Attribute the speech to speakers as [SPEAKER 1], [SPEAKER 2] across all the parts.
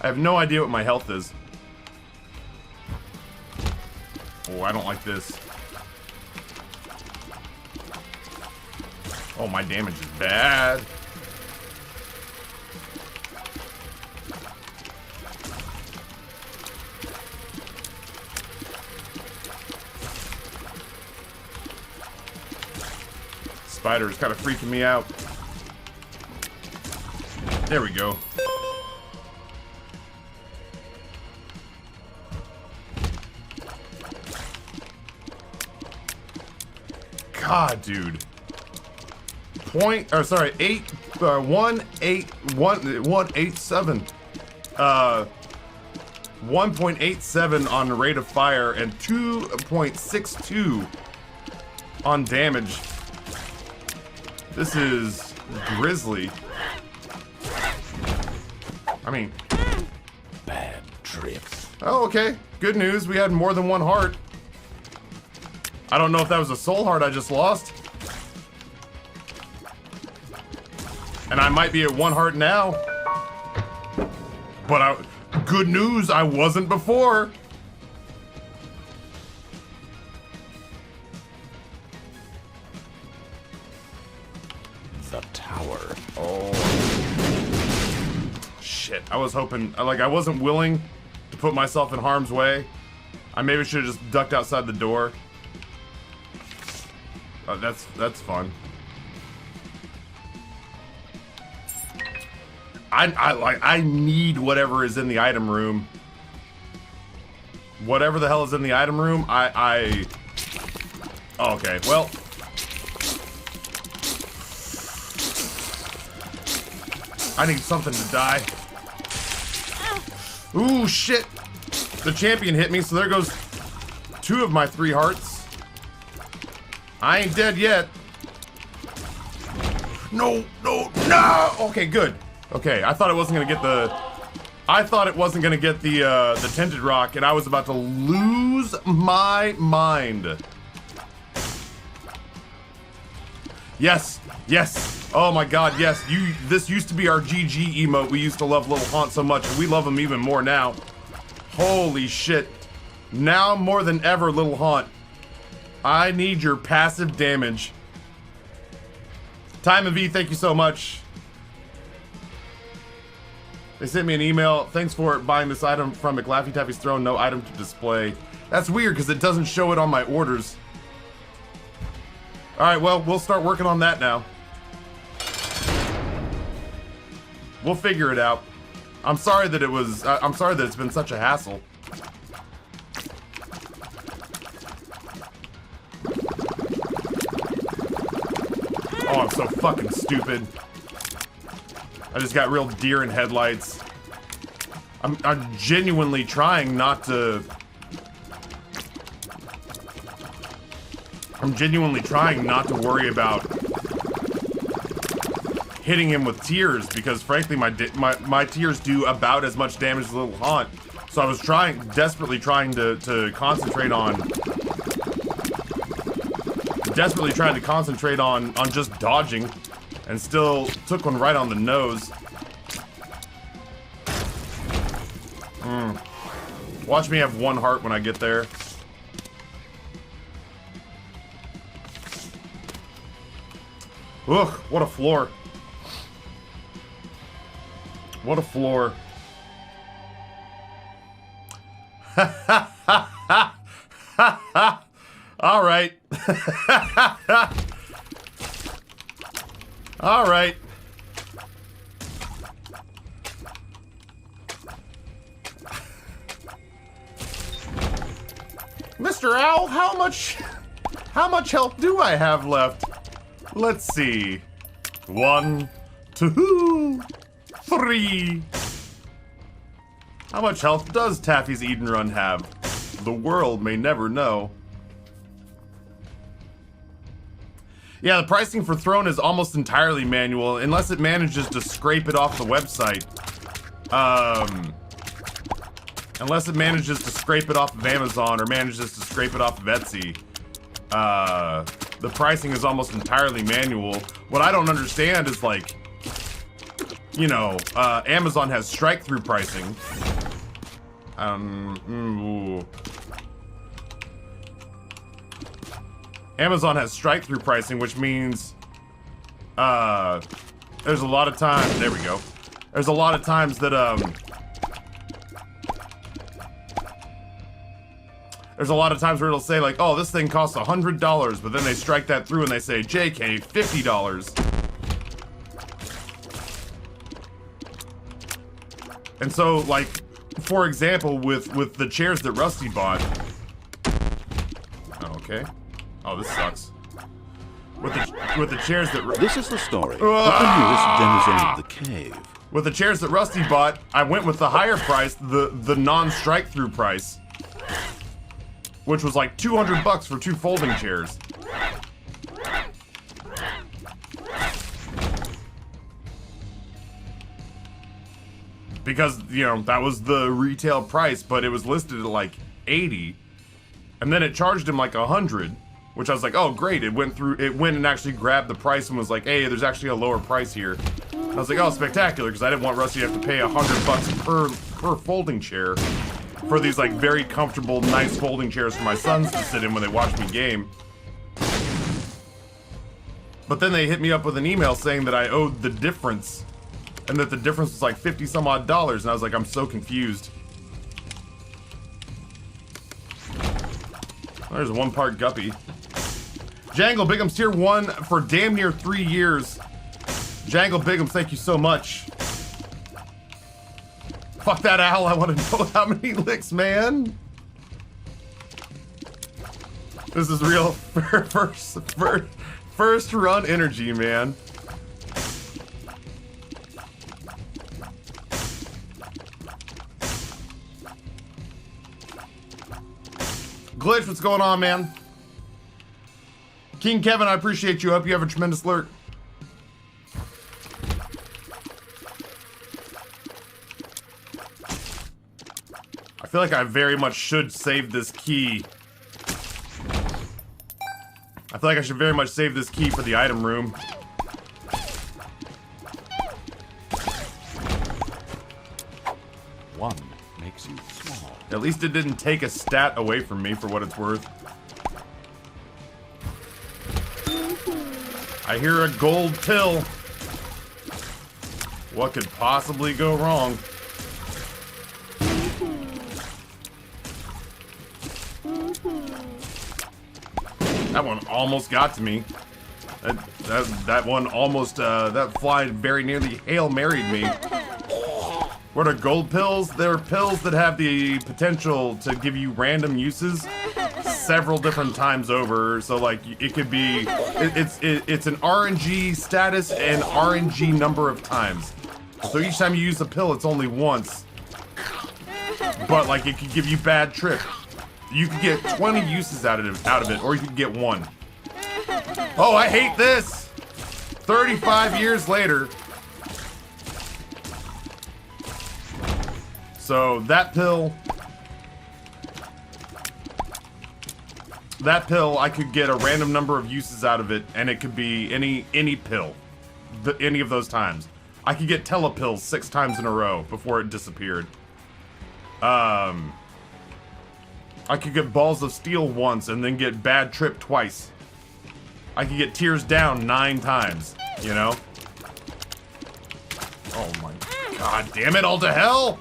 [SPEAKER 1] I have no idea what my health is. Oh, I don't like this. Oh, my damage is bad. Spider is kind of freaking me out. There we go. God, dude. 1.87. 1.87 on rate of fire and 2.62 on damage. This is grisly. I mean,
[SPEAKER 2] bad trips.
[SPEAKER 1] Oh, okay. Good news. We had more than one heart. I don't know if that was a soul heart I just lost. And I might be at one heart now. But good news, I wasn't before.
[SPEAKER 2] The tower.
[SPEAKER 1] Oh. Shit. I was hoping, like, I wasn't willing to put myself in harm's way. I maybe should have just ducked outside the door. That's fun. I need whatever is in the item room. Whatever the hell is in the item room, oh, okay, well. I need something to die. Ooh, shit. The champion hit me, so there goes 2 of my 3 hearts. I ain't dead yet. No, no, no! Okay, good. Okay, I thought it wasn't gonna get the... I thought it wasn't gonna get the tinted rock, and I was about to lose my mind. Yes, yes. Oh my god, yes. This used to be our GG emote. We used to love Little Haunt so much, and we love him even more now. Holy shit. Now more than ever, Little Haunt. I need your passive damage. Time of V, thank you so much. They sent me an email. Thanks for buying this item from McLaffy Taffy's Throne. No item to display. That's weird because it doesn't show it on my orders. Alright, well, we'll start working on that now. We'll figure it out. I'm sorry that I'm sorry that it's been such a hassle. Oh, I'm so fucking stupid. I just got real deer in headlights. I'm genuinely trying not to... I'm genuinely trying not to worry about hitting him with tears because frankly my tears do about as much damage as Little Haunt. So I was desperately trying to concentrate on just dodging, and still took one right on the nose. Watch me have 1 heart when I get there. Ugh, what a floor. What a floor. Ha ha ha ha ha ha. All right. All right. Mr. Owl, how much health do I have left? Let's see. 1, 2, 3. How much health does Taffy's Eden Run have? The world may never know. Yeah, the pricing for Throne is almost entirely manual, unless it manages to scrape it off the website. Unless it manages to scrape it off of Amazon or manages to scrape it off of Etsy. The pricing is almost entirely manual. What I don't understand is, like, you know, Amazon has strike-through pricing. Amazon has strike-through pricing, which means, there's a lot of times, there we go. There's a lot of times that, there's a lot of times where it'll say like, oh, this thing costs $100, but then they strike that through and they say, JK, $50. And so, like, for example, with the chairs that Rusty bought. Oh, okay. Oh, this sucks. With the chairs that.
[SPEAKER 2] This is the story of the newest denizen of the cave.
[SPEAKER 1] With the chairs that Rusty bought, I went with the higher price, the non-strike-through price, which was like $200 for 2 folding chairs. Because, you know, that was the retail price, but it was listed at like 80, and then it charged him like 100, which I was like, oh great, it went and actually grabbed the price and was like, hey, there's actually a lower price here. I was like, oh, spectacular, because I didn't want Rusty to have to pay $100 per folding chair for these like very comfortable, nice folding chairs for my sons to sit in when they watch me game. But then they hit me up with an email saying that I owed the difference, and that the difference was like 50 some odd dollars, and I was like, I'm so confused. There's a 1 part guppy. Jangle Bigums tier 1 for damn near 3 years. Jangle Bigums, thank you so much. Fuck that owl, I want to know how many licks, man. This is real first run energy, man. Glitch, what's going on, man? King Kevin, I appreciate you. Hope you have a tremendous lurk. I feel like I very much should save this key. I feel like I should very much save this key for the item room.
[SPEAKER 2] One makes you small.
[SPEAKER 1] At least it didn't take a stat away from me for what it's worth. I hear a gold pill. What could possibly go wrong? That one almost got to me. That one almost, that fly very nearly Hail Married me. What are gold pills? They're pills that have the potential to give you random uses several different times over. So like it could be, it's an RNG status and RNG number of times. So each time you use a pill, it's only once. But like it could give you bad trip. You could get 20 uses out of it, or you could get 1. Oh, I hate this! 35 years later. So that pill, I could get a random number of uses out of it, and it could be any pill, any of those times. I could get telepills 6 times in a row before it disappeared. I could get balls of steel once and then get bad trip twice. I could get tears down 9 times, you know? Oh my god damn it, all to hell!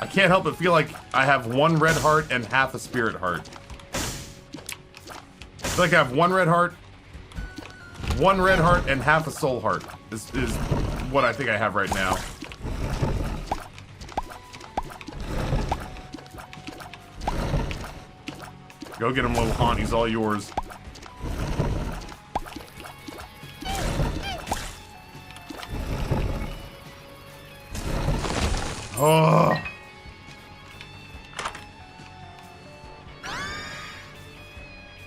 [SPEAKER 1] I can't help but feel like I have 1 red heart and half a spirit heart. I feel like I have 1 red heart, 1 red heart, and half a soul heart is what I think I have right now. Go get him, little haunt. He's all yours. Oh.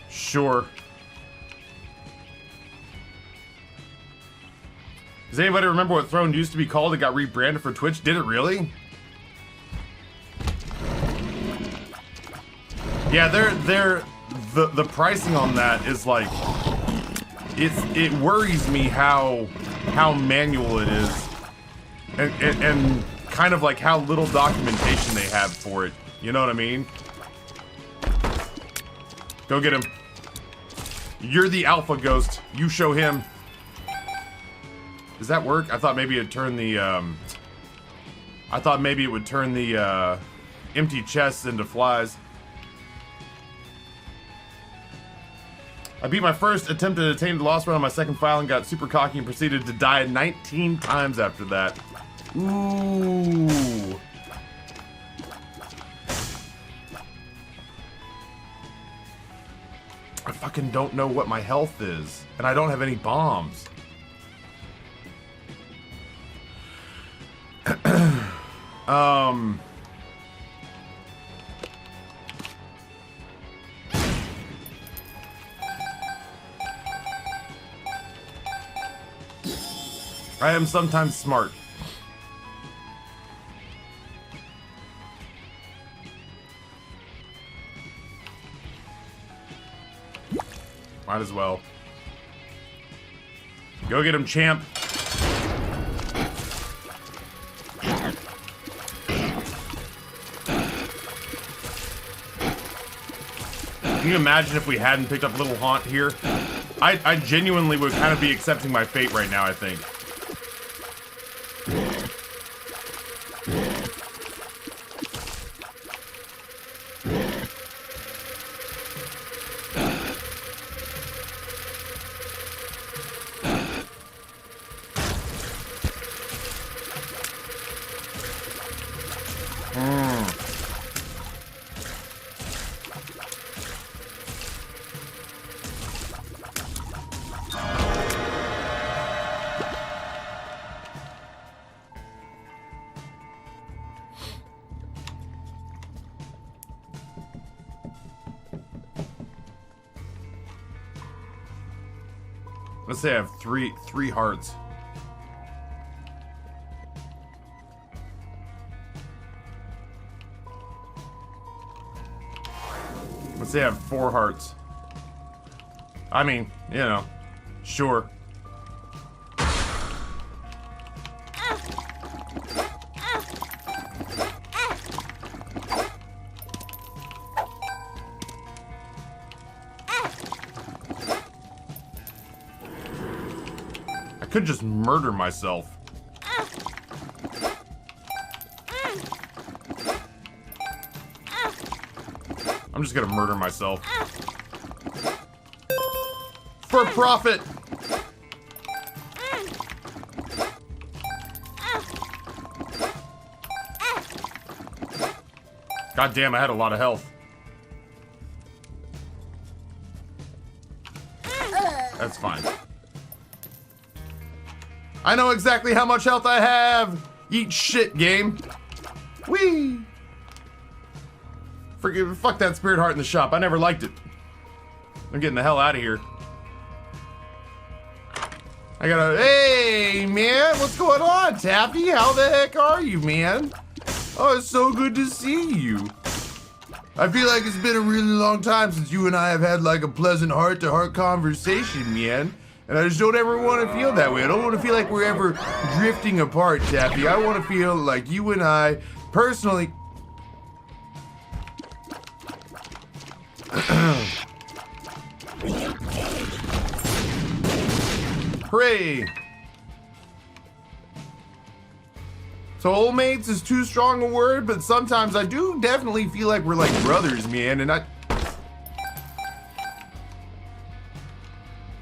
[SPEAKER 1] Sure. Does anybody remember what Throne used to be called? It got rebranded for Twitch. Did it really? Yeah, the pricing on that is like, it worries me how manual it is, and kind of like how little documentation they have for it. You know what I mean? Go get him. You're the alpha ghost. You show him. Does that work? I thought maybe it'd turn the I thought maybe it would turn the empty chests into flies. I beat my first attempt at attaining the lost run on my second file and got super cocky and proceeded to die 19 times after that. Ooh. I fucking don't know what my health is, and I don't have any bombs. I am sometimes smart. Might as well. Go get him, champ. Can you imagine if we hadn't picked up Little Haunt here? I genuinely would kind of be accepting my fate right now, I think. Let's say I have three hearts. Let's say I have 4 hearts. I mean, you know, sure. I could just murder myself. I'm just gonna murder myself. For profit! God damn, I had a lot of health. That's fine. I know exactly how much health I have! Eat shit, game. Whee! Fuck that spirit heart in the shop. I never liked it. I'm getting the hell out of here. I gotta... Hey, man! What's going on, Taffy? How the heck are you, man? Oh, it's so good to see you. I feel like it's been a really long time since you and I have had like a pleasant heart-to-heart conversation, man. And I just don't ever want to feel that way. I don't want to feel like we're ever drifting apart, Taffy. I want to feel like you and I, personally... Hooray! Soulmates is too strong a word, but sometimes I do definitely feel like we're like brothers, man, and I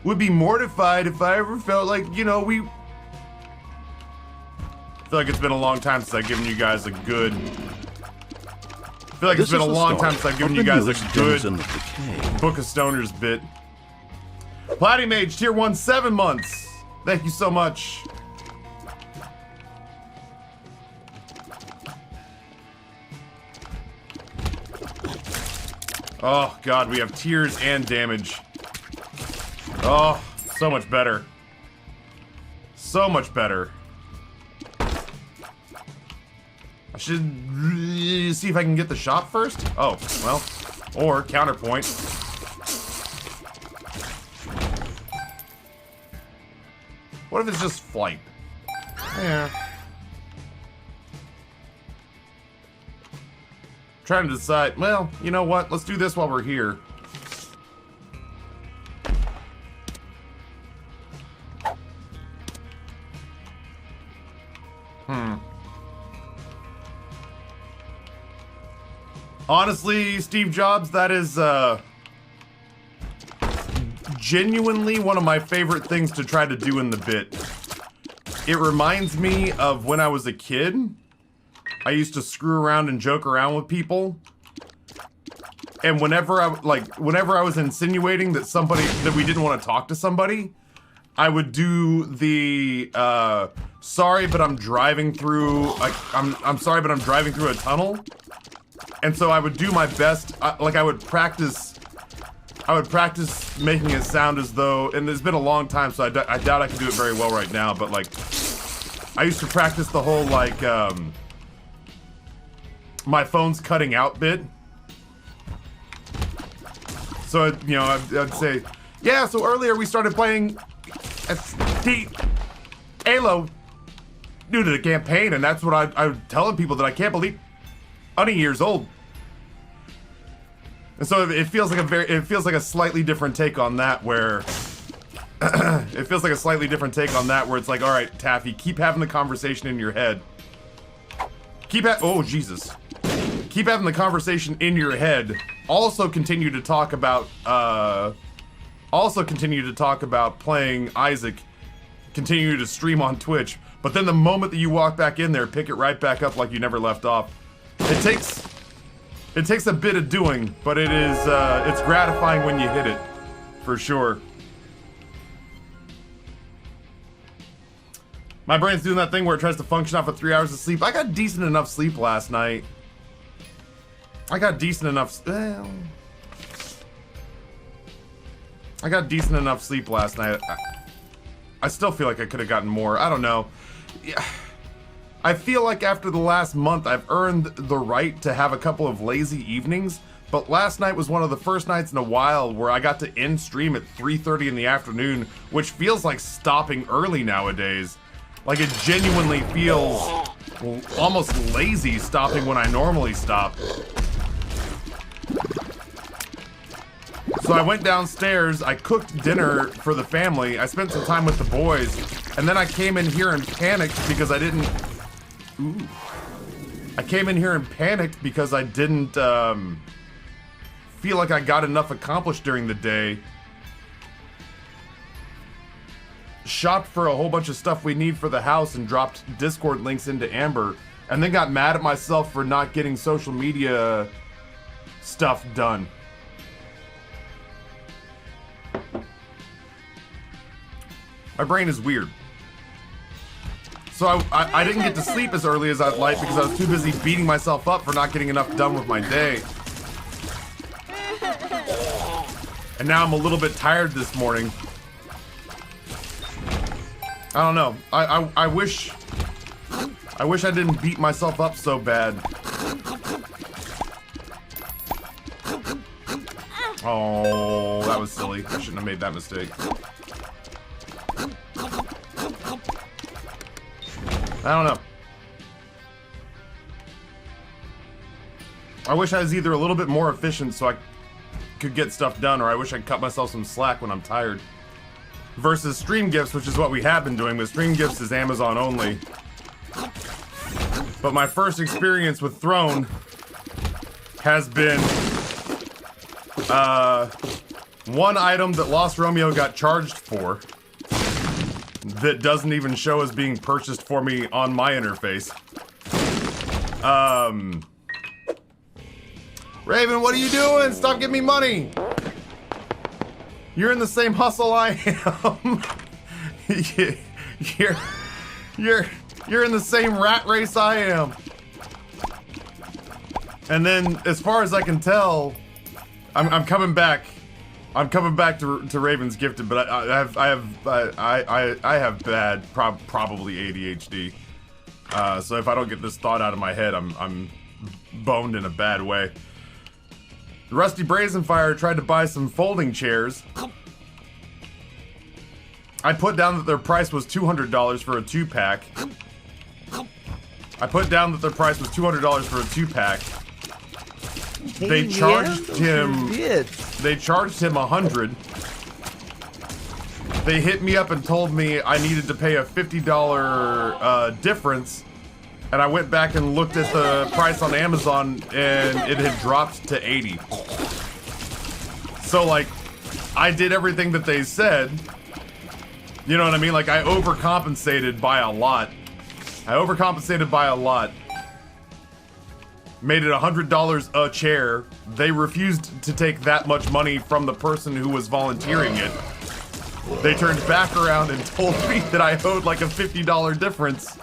[SPEAKER 1] would be mortified if I ever felt like, you know, I feel like it's been a long time since I've given you guys a good... I feel like it's been a long time since I've given you guys a good Book of Stoners bit. Platy Mage, tier 1, 7 months. Thank you so much. Oh, God, we have tears and damage. Oh, so much better. So much better. I should see if I can get the shop first. Oh, well. Or counterpoint. What if it's just flight? Yeah. Trying to decide, well, you know what? Let's do this while we're here. Honestly, Steve Jobs, that is genuinely one of my favorite things to try to do in the bit. It reminds me of when I was a kid. I used to screw around and joke around with people. And whenever I was insinuating that we didn't want to talk to somebody, I would do the sorry, but I'm driving through I'm sorry, but I'm driving through a tunnel. And so I would do my best, I would practice making it sound as though, and it's been a long time, so I doubt I can do it very well right now, but like, I used to practice the whole like, my phone's cutting out bit. So, you know, I'd say, yeah, so earlier we started playing Halo due to the campaign, and that's what I'm telling people that I can't believe 20 years old. And so it feels like a slightly different take on that where it feels like a slightly different take on that where it's like, all right, Taffy, keep having the conversation in your head. Oh, Jesus. Keep having the conversation in your head. Also continue to talk about playing Isaac. Continue to stream on Twitch. But then the moment that you walk back in there, pick it right back up like you never left off. It takes a bit of doing, but it is it's gratifying when you hit it, for sure. My brain's doing that thing where it tries to function off of 3 hours of sleep. I got decent enough sleep last night. I got decent enough sleep last night. I still feel like I could have gotten more. I don't know. Yeah. I feel like after the last month, I've earned the right to have a couple of lazy evenings, but last night was one of the first nights in a while where I got to end stream at 3:30 in the afternoon, which feels like stopping early nowadays. Like, it genuinely feels almost lazy stopping when I normally stop. So I went downstairs, I cooked dinner for the family, I spent some time with the boys, and then I came in here and panicked because I didn't... Ooh. I came in here and panicked because I didn't feel like I got enough accomplished during the day. Shopped for a whole bunch of stuff we need for the house and dropped Discord links into Amber, and then got mad at myself for not getting social media stuff done. My brain is weird. So I didn't get to sleep as early as I'd like because I was too busy beating myself up for not getting enough done with my day. And now I'm a little bit tired this morning. I don't know. I wish I didn't beat myself up so bad. Oh, that was silly. I shouldn't have made that mistake. I don't know. I wish I was either a little bit more efficient so I could get stuff done, or I wish I'd cut myself some slack when I'm tired. Versus stream gifts, which is what we have been doing, but stream gifts is Amazon only. But my first experience with Throne has been one item that Lost Romeo got charged for that doesn't even show as being purchased for me on my interface. Raven, what are you doing? Stop giving me money! You're in the same hustle I am. You're in the same rat race I am. And then, as far as I can tell, I'm coming back. I'm coming back to Raven's Gifted, but I have bad, probably ADHD. So if I don't get this thought out of my head, I'm boned in a bad way. Rusty Brazenfire tried to buy some folding chairs. I put down that their price was $200 for a 2-pack. I put down that their price was $200 for a 2-pack. They charged him. They charged him $100. They hit me up and told me I needed to pay a $50 difference, and I went back and looked at the price on Amazon, and it had dropped to $80. So like, I did everything that they said. You know what I mean? Like, I overcompensated by a lot. Made it $100 a chair. They refused to take that much money from the person who was volunteering it. They turned back around and told me that I owed like a $50 difference.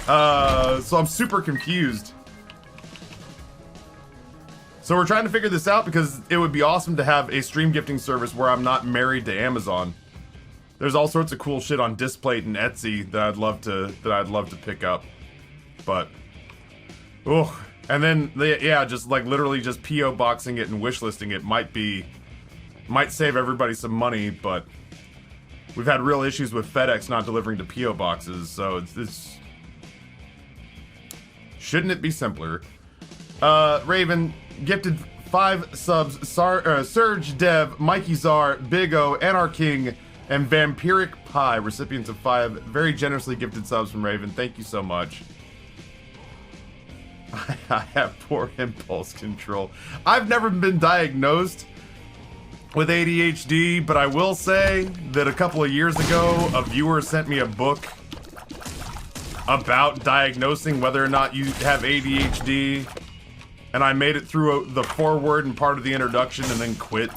[SPEAKER 1] So I'm super confused. So we're trying to figure this out because it would be awesome to have a stream gifting service where I'm not married to Amazon. There's all sorts of cool shit on Displate and Etsy that I'd love to pick up. But oh, and then yeah, just like literally just PO boxing it and wishlisting it might save everybody some money, but we've had real issues with FedEx not delivering to PO boxes, so it's shouldn't it be simpler? Raven gifted 5 subs. Surge, Dev, Mikey Czar, Big O, Anar King, and Vampiric Pie, recipients of 5 very generously gifted subs from Raven. Thank you so much. I have poor impulse control. I've never been diagnosed with ADHD, but I will say that a couple of years ago, a viewer sent me a book about diagnosing whether or not you have ADHD, and I made it through the foreword and part of the introduction and then quit.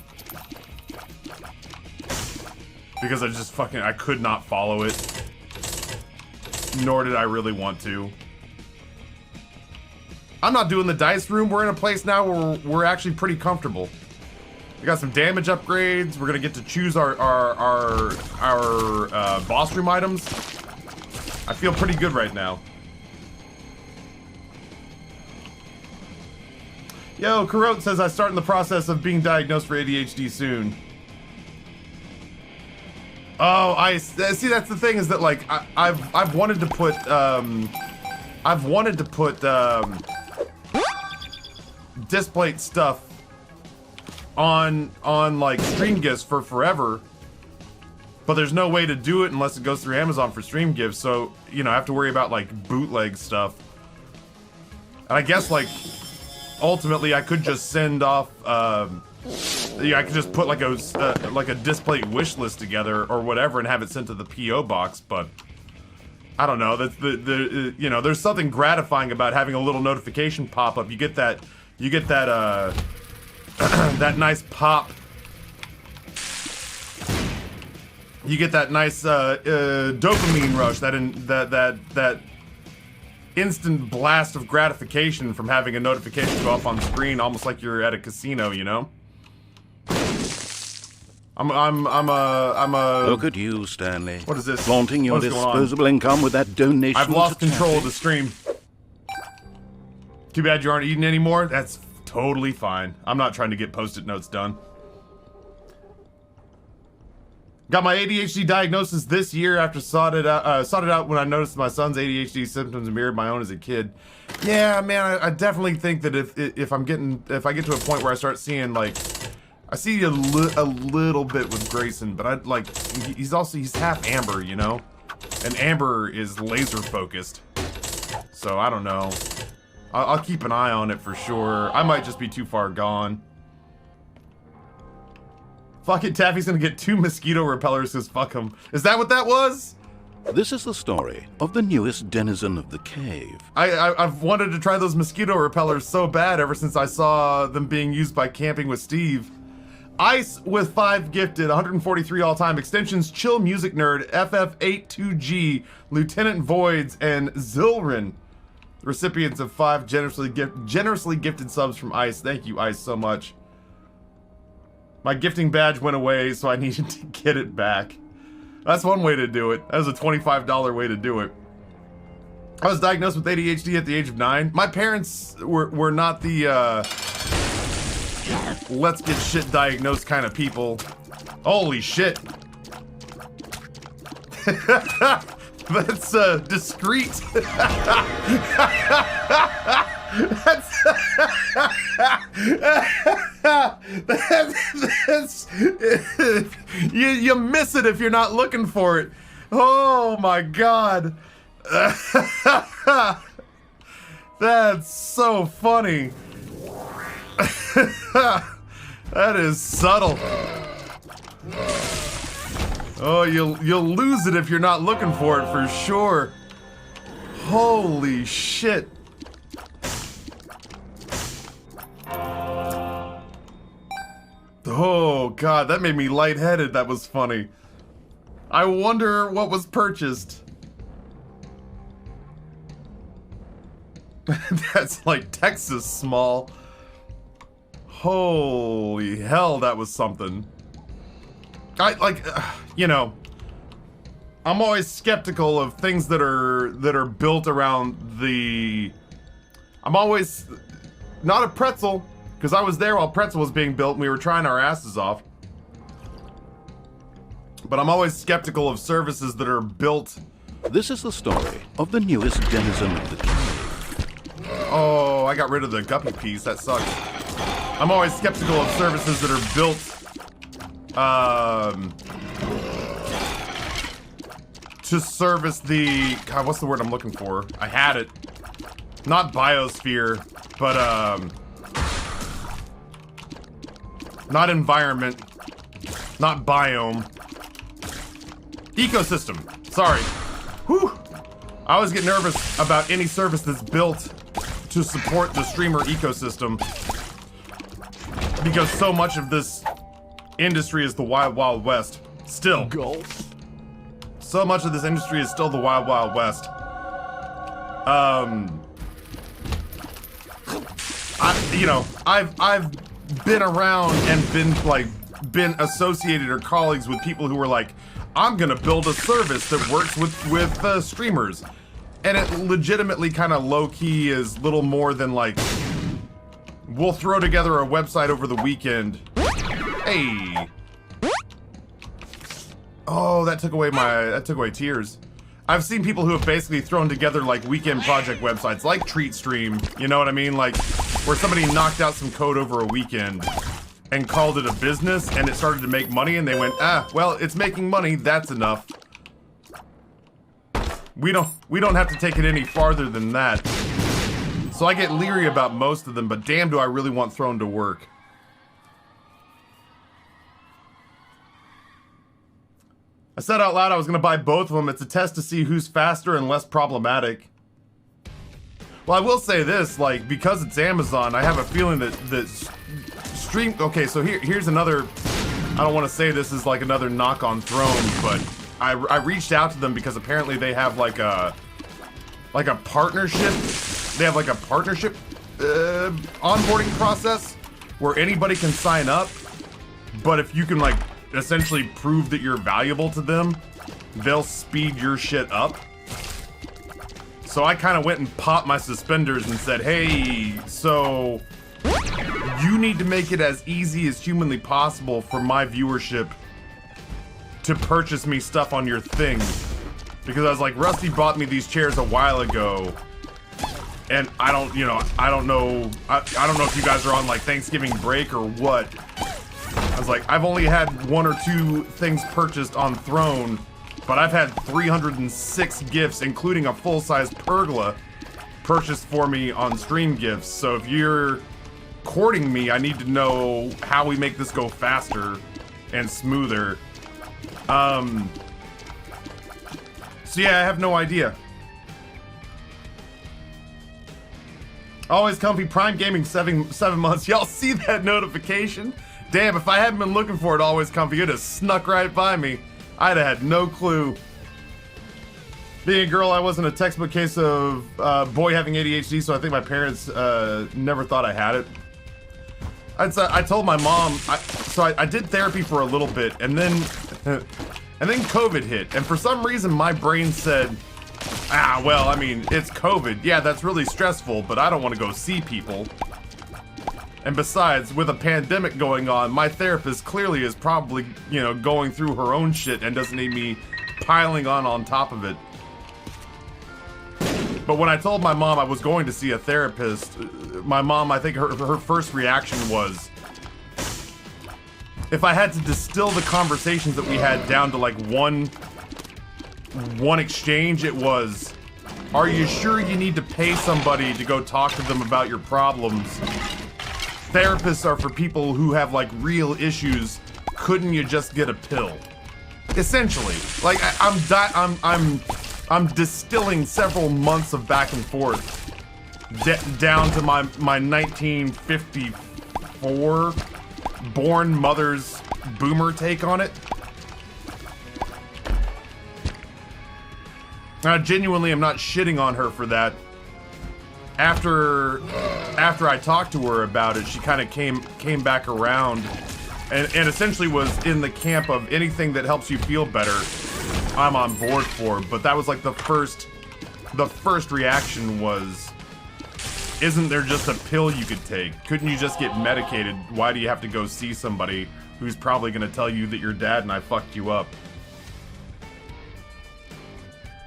[SPEAKER 1] Because I could not follow it. Nor did I really want to. I'm not doing the dice room. We're in a place now where we're actually pretty comfortable. We got some damage upgrades. We're gonna get to choose our boss room items. I feel pretty good right now. Yo, Karot says I start in the process of being diagnosed for ADHD soon. Oh, I see. That's the thing, is that like I've wanted to put Displate stuff on like stream gifts for forever, but there's no way to do it unless it goes through Amazon for stream gifts. So you know, I have to worry about like bootleg stuff. And I guess like ultimately I could just send off. Yeah, I could just put like a Displate wish list together or whatever and have it sent to the PO box, but I don't know. That's the you know, there's something gratifying about having a little notification pop up. You get that that nice pop. You get that nice dopamine rush, that instant blast of gratification from having a notification go up on screen, almost like you're at a casino, you know? I'm a.
[SPEAKER 2] Look at you, Stanley.
[SPEAKER 1] What is this?
[SPEAKER 2] Flaunting your disposable income with that donation.
[SPEAKER 1] I've lost control of the stream. Too bad you aren't eating anymore. That's totally fine. I'm not trying to get post-it notes done. Got my ADHD diagnosis this year after sought it out when I noticed my son's ADHD symptoms mirrored my own as a kid. Yeah, man, I definitely think that if I get to a point where I start seeing like. I see a little bit with Grayson, but he's half Amber, you know? And Amber is laser focused. So I don't know. I'll keep an eye on it for sure. I might just be too far gone. Fuck it, Taffy's gonna get 2 mosquito repellers because fuck him. Is that what that was?
[SPEAKER 2] This is the story of the newest denizen of the cave.
[SPEAKER 1] I've wanted to try those mosquito repellers so bad ever since I saw them being used by Camping with Steve. Ice with 5 gifted, 143 all-time extensions, Chill Music Nerd, FF82G, Lieutenant Voids, and Zilrin. Recipients of 5 generously gifted subs from Ice. Thank you, Ice, so much. My gifting badge went away, so I needed to get it back. That's one way to do it. That was a $25 way to do it. I was diagnosed with ADHD at the age of 9. My parents were not the, let's get shit diagnosed kind of people. Holy shit. That's discreet. that's you miss it if you're not looking for it. Oh my god. That's so funny. That is subtle. Oh, you'll lose it if you're not looking for it for sure. Holy shit. Oh god, that made me lightheaded. That was funny. I wonder what was purchased. That's like Texas small. Holy hell, that was something. You know, I'm always skeptical of things that are built around the. I'm always not a pretzel, because I was there while pretzel was being built and we were trying our asses off. But I'm always skeptical of services that are built.
[SPEAKER 2] This is the story of the newest denizen of the cave.
[SPEAKER 1] Oh, I got rid of the guppy piece. That sucks. I'm always skeptical of services that are built to service the, God, what's the word I'm looking for? I had it. Not biosphere, but not environment, not biome. Ecosystem. Sorry. Whew. I always get nervous about any service that's built to support the streamer ecosystem, because so much of this industry is the Wild Wild West. Still.
[SPEAKER 3] Golf.
[SPEAKER 1] So much of this industry is still the Wild Wild West. I've been around and been associated or colleagues with people who were like, I'm gonna build a service that works with streamers. And it legitimately kind of low-key is little more than like, we'll throw together a website over the weekend. Hey. Oh, that took away tears. I've seen people who have basically thrown together like weekend project websites, like TreatStream, you know what I mean? Like, where somebody knocked out some code over a weekend and called it a business and it started to make money and they went, well, it's making money, that's enough. We don't have to take it any farther than that. So I get leery about most of them, but damn do I really want Throne to work. I said out loud I was gonna buy both of them. It's a test to see who's faster and less problematic. Well, I will say this, like, because it's Amazon, I have a feeling that stream. Okay, so here's another. I don't want to say this is like another knock on Throne, but I reached out to them because apparently they have like a partnership. They have like a partnership onboarding process where anybody can sign up, but if you can like essentially prove that you're valuable to them, they'll speed your shit up. So I kind of went and popped my suspenders and said, hey, so you need to make it as easy as humanly possible for my viewership to purchase me stuff on your thing. Because I was like, Rusty bought me these chairs a while ago, and I don't know if you guys are on like Thanksgiving break or what. I was like, I've only had 1 or 2 things purchased on Throne, but I've had 306 gifts, including a full-size pergola, purchased for me on Stream Gifts. So if you're courting me, I need to know how we make this go faster and smoother. So yeah, I have no idea. Always Comfy Prime Gaming 7 months. Y'all see that notification? Damn, if I hadn't been looking for it, Always Comfy, it'd have snuck right by me. I'd have had no clue. Being a girl, I wasn't a textbook case of boy having ADHD, so I think my parents never thought I had it. I told my mom, I did therapy for a little bit, and then COVID hit, and for some reason my brain said, well, I mean, it's COVID. Yeah, that's really stressful, but I don't want to go see people. And besides, with a pandemic going on, my therapist clearly is probably, going through her own shit and doesn't need me piling on top of it. But when I told my mom I was going to see a therapist, my mom, I think her first reaction was, if I had to distill the conversations that we had down to like one exchange, it was, are you sure you need to pay somebody to go talk to them about your problems? Therapists are for people who have like real issues. Couldn't you just get a pill? Essentially, like I'm distilling several months of back and forth down to my 1954 born mother's boomer take on it. I genuinely am not shitting on her for that. After I talked to her about it, she kind of came back around and essentially was in the camp of anything that helps you feel better, I'm on board for. But that was like the first reaction was, isn't there just a pill you could take? Couldn't you just get medicated? Why do you have to go see somebody who's probably gonna tell you that your dad and I fucked you up?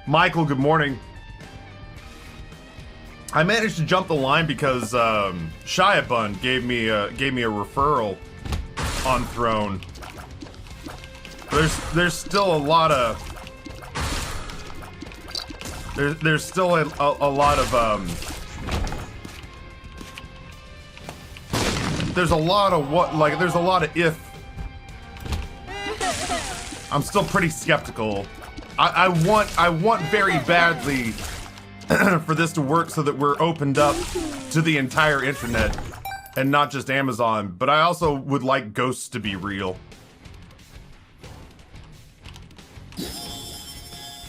[SPEAKER 1] Michael, good morning. I managed to jump the line because Shia Bun gave me a referral on Throne. There's still a lot of there's still a lot of there's a lot of what, like, there's a lot of if. I'm still pretty skeptical. I want very badly for this to work so that we're opened up to the entire internet and not just Amazon, but I also would like ghosts to be real.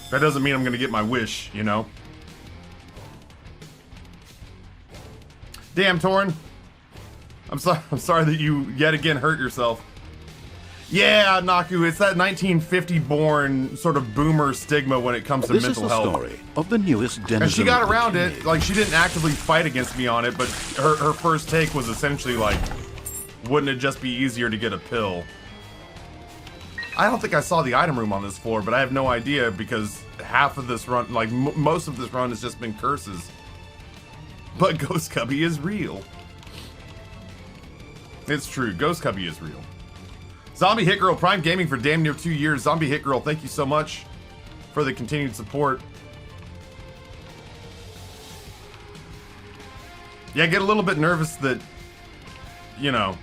[SPEAKER 1] That doesn't mean I'm gonna get my wish, you know? Damn, Torn. I'm sorry that you yet again hurt yourself. Yeah, Naku, it's that 1950 born sort of boomer stigma when it comes to mental health.
[SPEAKER 2] This is the story of the newest denizen.
[SPEAKER 1] And she got
[SPEAKER 2] of the
[SPEAKER 1] around
[SPEAKER 2] cave.
[SPEAKER 1] it, like she didn't actively fight against me on it, but her first take was essentially like, wouldn't it just be easier to get a pill? I don't think I saw the item room on this floor, but I have no idea because half of this run, like most of this run has just been curses. But Ghost Cubby is real. It's true, Ghost Cubby is real. Zombie Hit Girl, Prime Gaming for damn near 2 years. Zombie Hit Girl, thank you so much for the continued support. Yeah, I get a little bit nervous that, you know,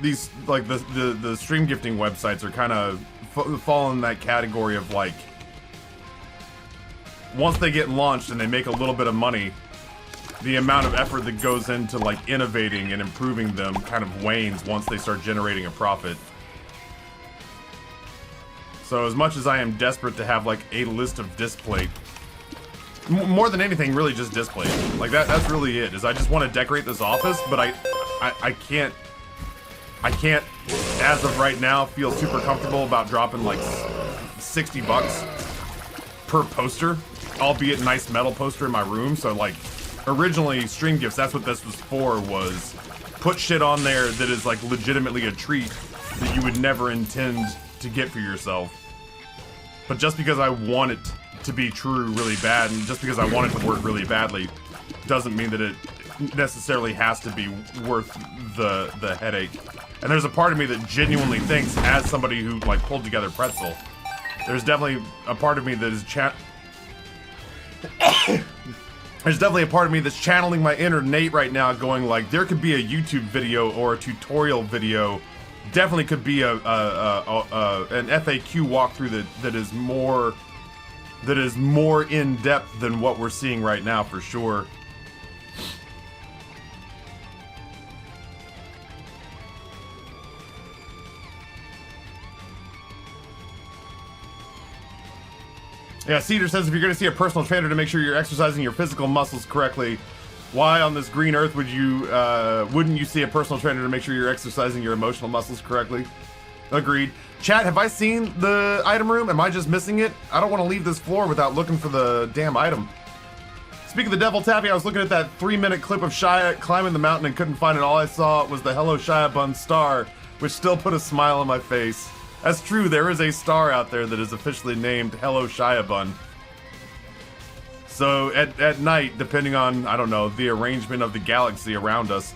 [SPEAKER 1] these, like, the stream gifting websites are kind of fall in that category of, like, once they get launched and they make a little bit of money, the amount of effort that goes into, like, innovating and improving them kind of wanes once they start generating a profit. So as much as I am desperate to have, like, a list of display, more than anything, really just display. Like, that's really it, is I just want to decorate this office, but I can't, as of right now, feel super comfortable about dropping, like, $60 per poster, albeit nice metal poster in my room, so, like, originally, Stream Gifts, that's what this was for, was put shit on there that is, like, legitimately a treat that you would never intend to get for yourself. But just because I want it to be true really bad, and just because I want it to work really badly, doesn't mean that it necessarily has to be worth the headache. And there's a part of me that genuinely thinks, as somebody who, like, pulled together Pretzel, there's definitely a part of me that is there's definitely a part of me that's channeling my inner Nate right now, going like, there could be a YouTube video or a tutorial video. Definitely could be an FAQ walkthrough that is more in depth than what we're seeing right now, for sure. Yeah, Cedar says if you're going to see a personal trainer to make sure you're exercising your physical muscles correctly, why on this green earth would you, wouldn't you see a personal trainer to make sure you're exercising your emotional muscles correctly? Agreed. Chat, have I seen the item room? Am I just missing it? I don't want to leave this floor without looking for the damn item. Speaking of the Devil Taffy, I was looking at that 3-minute clip of Shia climbing the mountain and couldn't find it. All I saw was the Hello Shia Bun star, which still put a smile on my face. That's true, there is a star out there that is officially named Hello Shiabun. So at night, depending on, I don't know, the arrangement of the galaxy around us,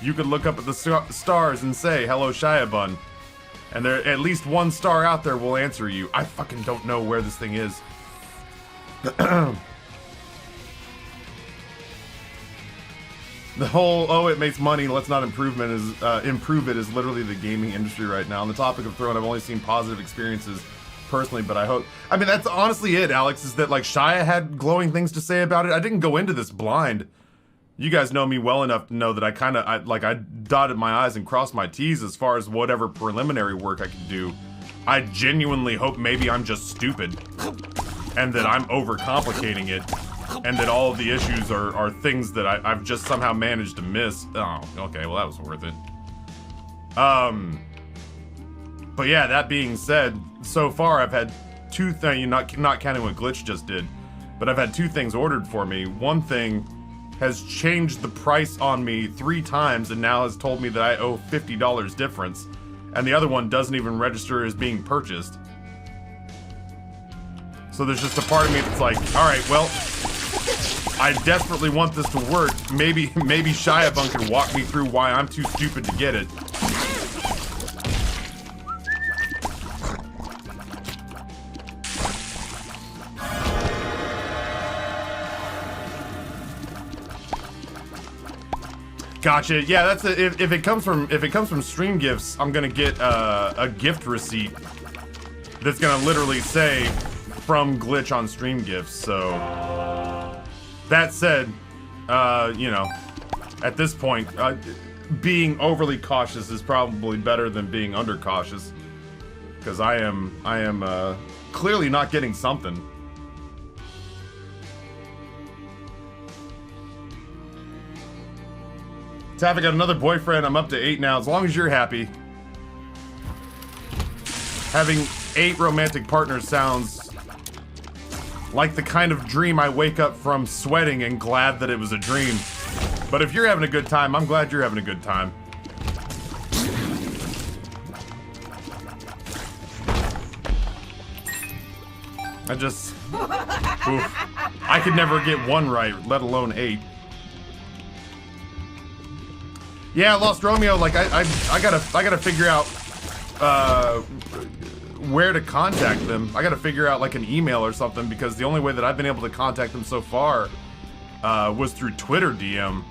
[SPEAKER 1] you could look up at the stars and say, Hello Shiabun. And there, at least one star out there will answer you. I fucking don't know where this thing is. The whole, oh, it makes money, let's not improve it is literally the gaming industry right now. On the topic of Throne, I've only seen positive experiences personally, but I hope, I mean, that's honestly it, Alex, is that like Shia had glowing things to say about it. I didn't go into this blind. You guys know me well enough to know that I dotted my I's and crossed my T's as far as whatever preliminary work I could do. I genuinely hope maybe I'm just stupid and that I'm overcomplicating it and that all of the issues are things that I've just somehow managed to miss. Oh, okay, well that was worth it. But yeah, that being said, so far I've had two things, not counting what Glitch just did, but I've had two things ordered for me. One thing has changed the price on me 3 times and now has told me that I owe $50 difference, and the other one doesn't even register as being purchased. So there's just a part of me that's like, alright, well, I desperately want this to work. Maybe Shiabun can walk me through why I'm too stupid to get it. Gotcha. Yeah, that's it. If it comes from Stream Gifts, I'm gonna get a gift receipt that's gonna literally say from Glitch on Stream Gifts. So that said, you know, at this point, being overly cautious is probably better than being undercautious, because I am clearly not getting something. Taff, I got another boyfriend. I'm up to 8 now. As long as you're happy. Having 8 romantic partners sounds like the kind of dream I wake up from sweating and glad that it was a dream. But if you're having a good time, I'm glad you're having a good time. I just... oof. I could never get 1 right, let alone 8. Yeah, Lost Romeo, like, I gotta figure out, where to contact them. I gotta figure out, like, an email or something, because the only way that I've been able to contact them so far, was through Twitter DM.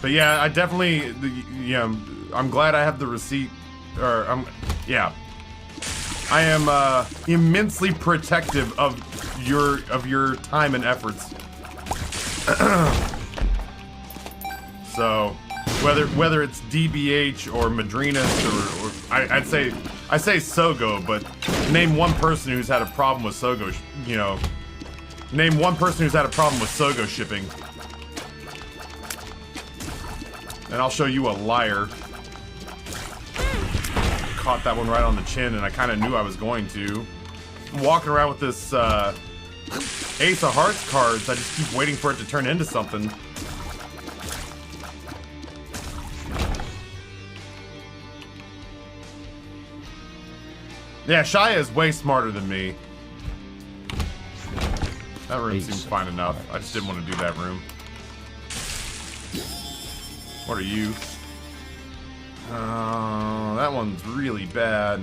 [SPEAKER 1] But yeah, I definitely, yeah, I'm glad I have the receipt, or, yeah. I am immensely protective of your time and efforts. So whether it's DBH or Madrinas or I say Sogo, but name one person who's had a problem with Sogo, you know. Name one person who's had a problem with Sogo shipping, and I'll show you a liar. Caught that one right on the chin, and I kind of knew I was going to. I'm walking around with this Ace of Hearts cards. I just keep waiting for it to turn into something. Yeah, Shia is way smarter than me. That room seems fine enough. I just didn't want to do that room. What are you? That one's really bad.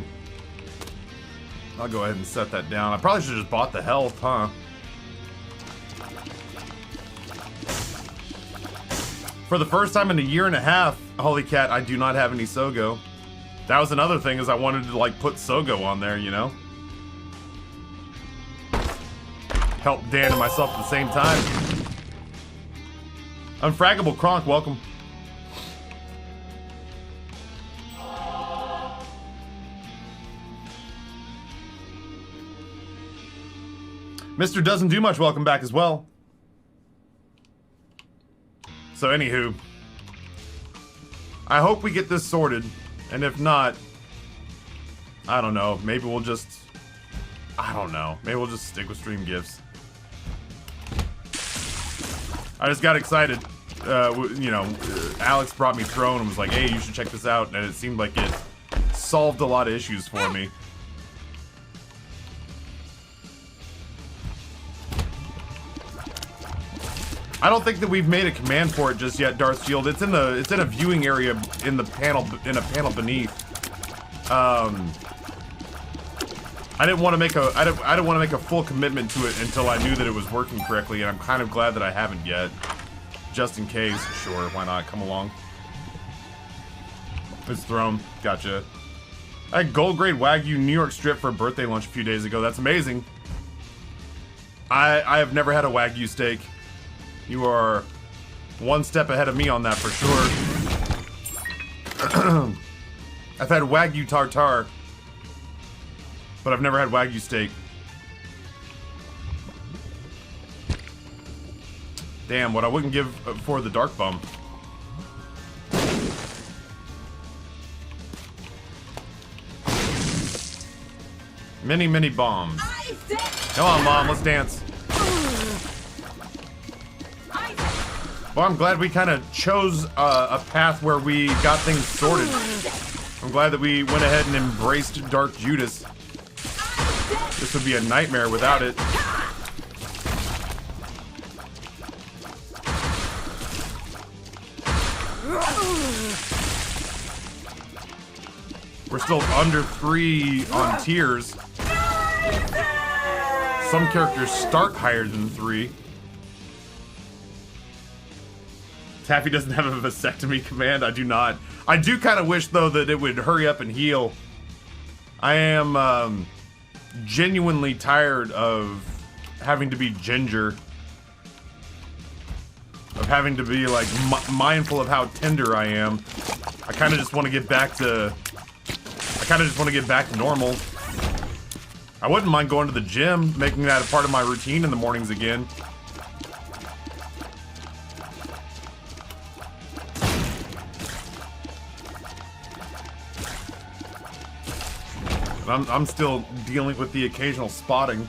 [SPEAKER 1] I'll go ahead and set that down. I probably should have just bought the health, huh? For the first time in a year and a half, holy cat, I do not have any Sogo. That was another thing, is I wanted to like put Sogo on there, you know? Help Dan and myself at the same time. Unfraggable Kronk, welcome. Mr. Doesn't Do Much, welcome back as well. So anywho, I hope we get this sorted, and if not, I don't know, maybe we'll just, I don't know, maybe we'll just stick with Stream Gifts. I just got excited. You know, Alex brought me Throne and was like, hey, you should check this out. And it seemed like it solved a lot of issues for me. I don't think that we've made a command for it just yet, Darth Shield. It's in a viewing area in the panel, in a panel beneath. I didn't want to make a full commitment to it until I knew that it was working correctly, and I'm kind of glad that I haven't yet. Just in case, sure, why not? Come along. It's Throne. Gotcha. I had gold grade Wagyu New York strip for a birthday lunch a few days ago. That's amazing. I have never had a Wagyu steak. You are one step ahead of me on that for sure. I've had Wagyu tartare, but I've never had Wagyu steak. Damn, what I wouldn't give for the dark bum. Many, many bombs. Come on, Mom, let's dance. Well, I'm glad we kind of chose a path where we got things sorted. I'm glad that we went ahead and embraced Dark Judas. This would be a nightmare without it. We're still under 3 on tiers. Some characters start higher than 3. Taffy doesn't have a vasectomy command. I do not. I do kind of wish, though, that it would hurry up and heal. I am genuinely tired of having to be Ginger. Of having to be, like, mindful of how tender I am. I kind of just want to get back to... I kind of just want to get back to normal. I wouldn't mind going to the gym, making that a part of my routine in the mornings again. I'm still dealing with the occasional spotting.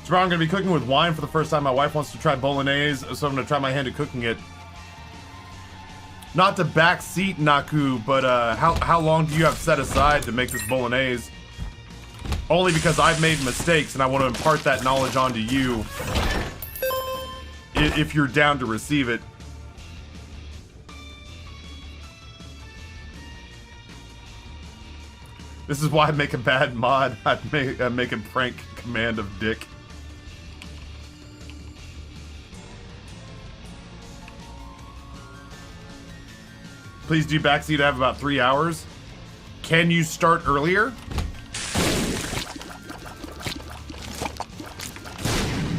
[SPEAKER 1] Tomorrow I'm going to be cooking with wine for the first time. My wife wants to try bolognese, so I'm going to try my hand at cooking it. Not to backseat Naku, but how long do you have set aside to make this bolognese? Only because I've made mistakes and I want to impart that knowledge onto you. If you're down to receive it. This is why I make a bad mod. I make a prank command of Dick. Please do backseat. I have about 3 hours. Can you start earlier?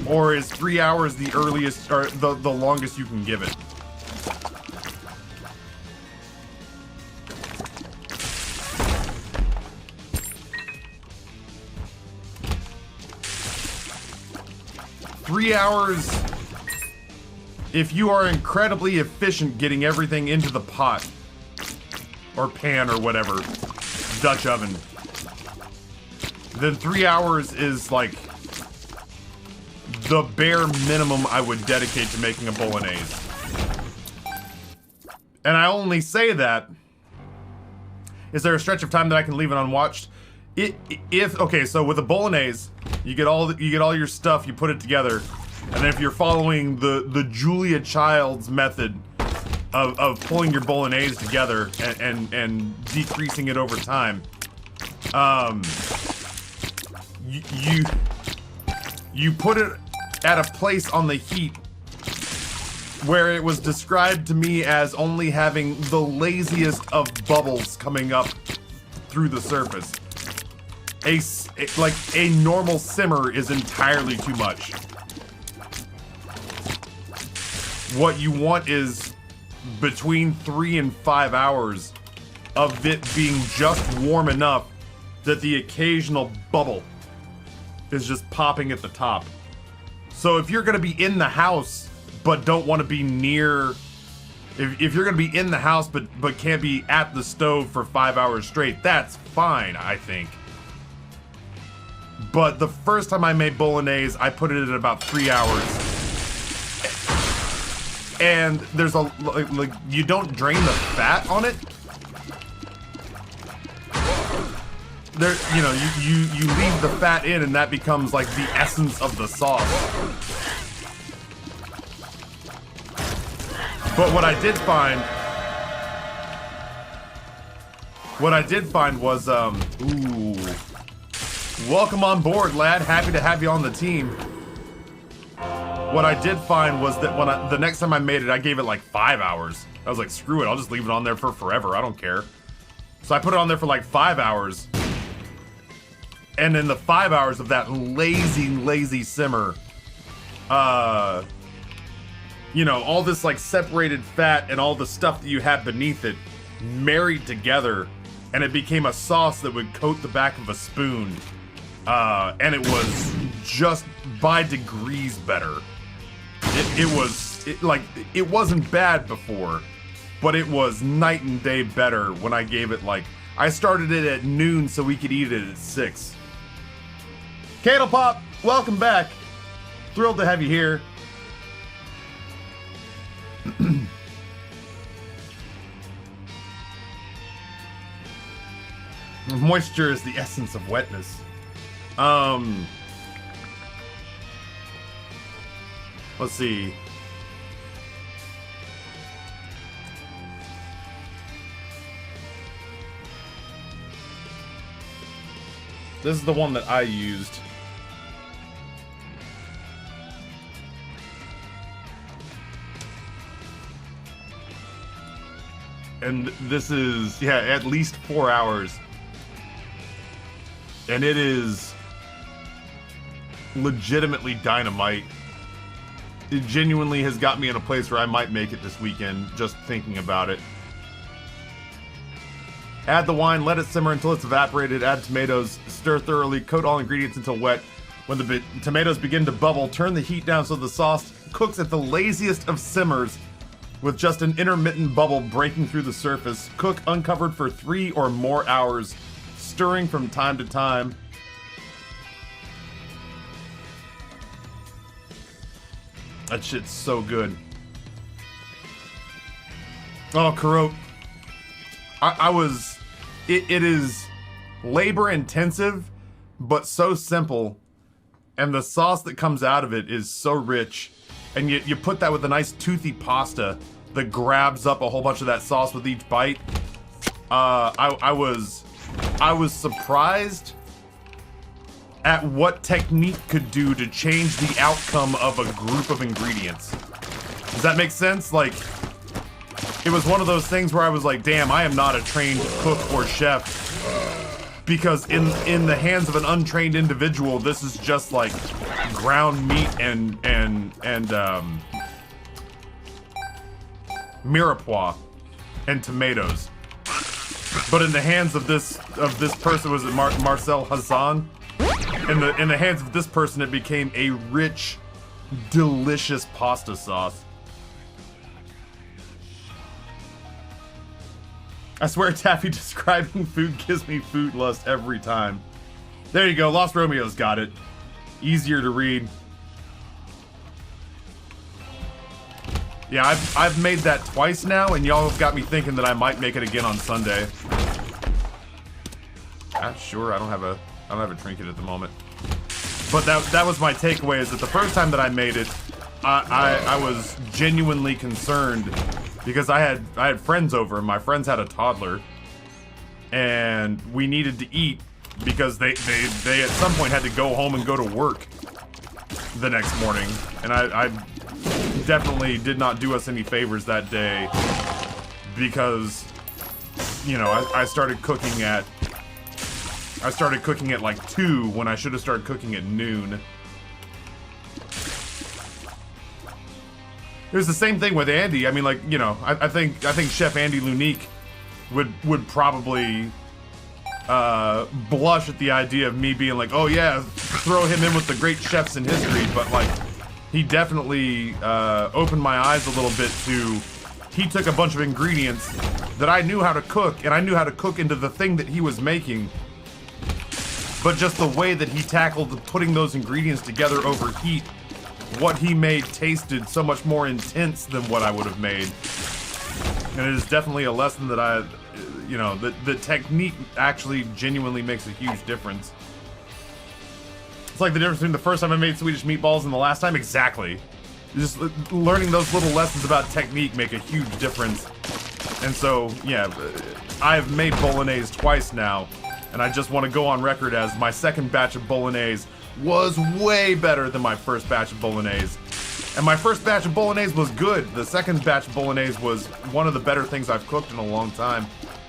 [SPEAKER 1] Or is 3 hours the earliest, or the longest you can give it? Three hours if you are incredibly efficient getting everything into the pot. Or pan or whatever. Dutch oven. Then 3 hours is like the bare minimum I would dedicate to making a bolognese. And I only say that. Is there a stretch of time that I can leave it unwatched? Okay, so with a bolognese, you get all your stuff, you put it together, and then if you're following the Julia Childs method of pulling your bolognese together and decreasing it over time, you put it at a place on the heat where it was described to me as only having the laziest of bubbles coming up through the surface. Like a normal simmer is entirely too much. What you want is between 3 and 5 hours of it being just warm enough that the occasional bubble is just popping at the top. So if you're gonna be in the house but don't want to be near, if you're gonna be in the house but can't be at the stove for 5 hours straight, that's fine, I think. But the first time I made bolognese, I put it at about 3 hours. and there's a like you don't drain the fat on it. There, you know, you leave the fat in, and that becomes like the essence of the sauce. But what I did find was ooh, welcome on board, lad. Happy to have you on the team. What I did find was that when the next time I made it, I gave it like 5 hours. I was like, screw it, I'll just leave it on there for forever. I don't care. So I put it on there for like 5 hours. And in the 5 hours of that lazy simmer, you know, all this like separated fat and all the stuff that you had beneath it married together, and it became a sauce that would coat the back of a spoon. And it was just by degrees better. It wasn't bad before, but it was night and day better when I gave it like, I started it at noon so we could eat it at 6. Candle Pop, welcome back. Thrilled to have you here. Moisture is the essence of wetness. Let's see. This is the one that I used. And this is, yeah, at least 4 hours. And it is legitimately dynamite. It genuinely has got me in a place where I might make it this weekend, just thinking about it. Add the wine, let it simmer until it's evaporated, add tomatoes, stir thoroughly, coat all ingredients until wet. When the tomatoes begin to bubble, turn the heat down so the sauce cooks at the laziest of simmers with just an intermittent bubble breaking through the surface. Cook uncovered for 3 or more hours, stirring from time to time. That shit's so good. Oh, Karot. It is labor intensive, but so simple. And the sauce that comes out of it is so rich. And you put that with a nice toothy pasta that grabs up a whole bunch of that sauce with each bite. I was surprised at what technique could do to change the outcome of a group of ingredients. Does that make sense? Like, it was one of those things where I was like, damn, I am not a trained cook or chef. Because in the hands of an untrained individual, this is just like ground meat and mirepoix and tomatoes. But in the hands of this person, was it Marcel Hassan? In the hands of this person, it became a rich, delicious pasta sauce. I swear, Taffy, describing food gives me food lust every time. There you go, Lost Romeo's got it. Easier to read. Yeah, I've made that twice now, and y'all have got me thinking that I might make it again on Sunday. Sure, I don't have a trinket at the moment. But that was my takeaway, is that the first time that I made it, I was genuinely concerned because I had friends over, and my friends had a toddler, and we needed to eat because they at some point had to go home and go to work the next morning, and I definitely did not do us any favors that day because, you know, I started cooking at like 2 when I should have started cooking at noon. It was the same thing with Andy. I mean, like, you know, I think Chef Andy Lunique would probably blush at the idea of me being like, oh yeah, throw him in with the great chefs in history. But like, he definitely opened my eyes a little bit to. He took a bunch of ingredients that I knew how to cook, and I knew how to cook into the thing that he was making. But just the way that he tackled putting those ingredients together over heat what he made tasted so much more intense than what I would have made. And it is definitely a lesson that you know, the technique actually genuinely makes a huge difference. It's like the difference between the first time I made Swedish meatballs and the last time. Exactly. Just learning those little lessons about technique make a huge difference. And so, yeah, I've made bolognese twice now, and I just want to go on record as my second batch of bolognese was way better than my first batch of bolognese. And my first batch of bolognese was good. The second batch of bolognese was one of the better things I've cooked in a long time.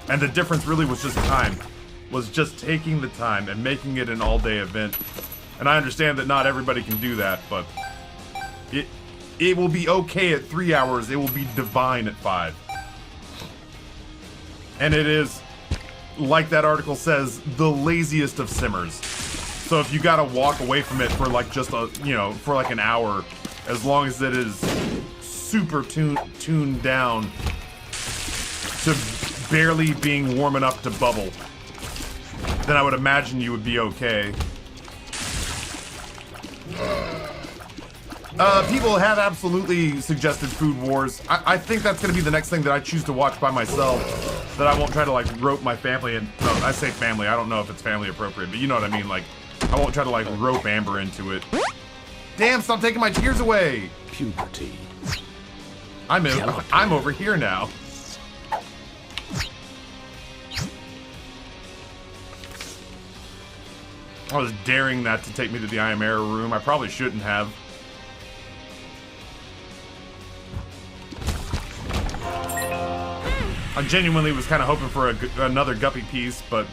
[SPEAKER 1] And the difference really was just time. Was just taking the time and making it an all-day event. And I understand that not everybody can do that, but it will be okay at 3 hours. It will be divine at 5. And it is, like that article says, the laziest of simmers. So if you gotta walk away from it for like just a, you know, for like an hour, as long as it is super tuned down to barely being warm enough to bubble, then I would imagine you would be okay. People have absolutely suggested Food Wars. I think that's gonna be the next thing that I choose to watch by myself. That I won't try to like rope my family in. No, I say family. I don't know if it's family appropriate, but you know what I mean. Like, I won't try to like rope Amber into it. Damn! Stop taking my tears away.
[SPEAKER 2] Puberty.
[SPEAKER 1] I'm over here now. I was daring that to take me to the I Am Error room. I probably shouldn't have. I genuinely was kind of hoping for another Guppy piece, but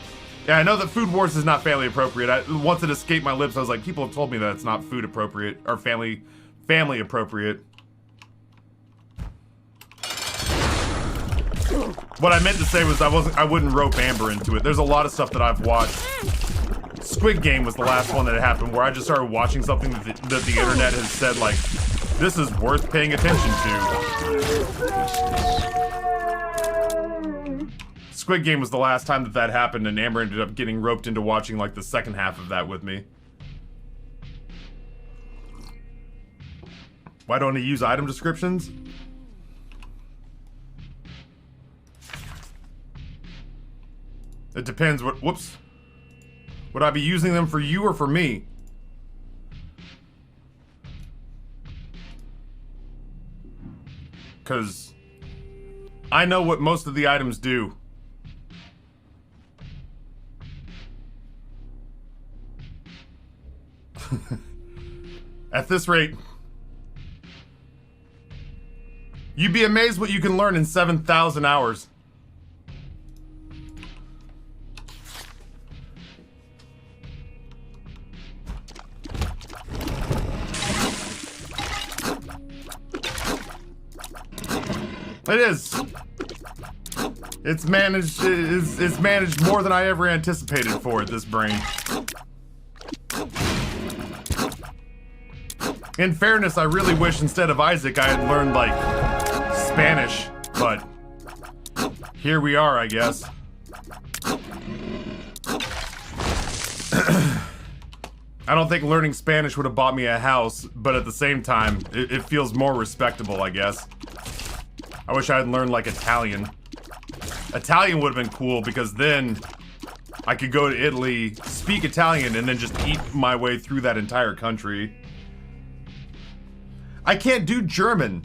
[SPEAKER 1] yeah, I know that Food Wars is not family appropriate. Once it escaped my lips, I was like, people have told me that it's not food appropriate or family appropriate. What I meant to say was I wouldn't rope Amber into it. There's a lot of stuff that I've watched. Squid Game was the last one that happened where I just started watching something that the internet has said like, this is worth paying attention to. Squid Game was the last time that happened, and Amber ended up getting roped into watching like the second half of that with me. Why don't I use item descriptions? It depends what, whoops. Would I be using them for you or for me? Because I know what most of the items do. At this rate, you'd be amazed what you can learn in 7,000 hours. It is. It's managed more than I ever anticipated for it, this brain. In fairness, I really wish instead of Isaac I had learned, like, Spanish, but here we are, I guess. I don't think learning Spanish would have bought me a house, but at the same time, it feels more respectable, I guess. I wish I had learned, like, Italian. Italian would have been cool, because then I could go to Italy, speak Italian, and then just eat my way through that entire country. I can't do German.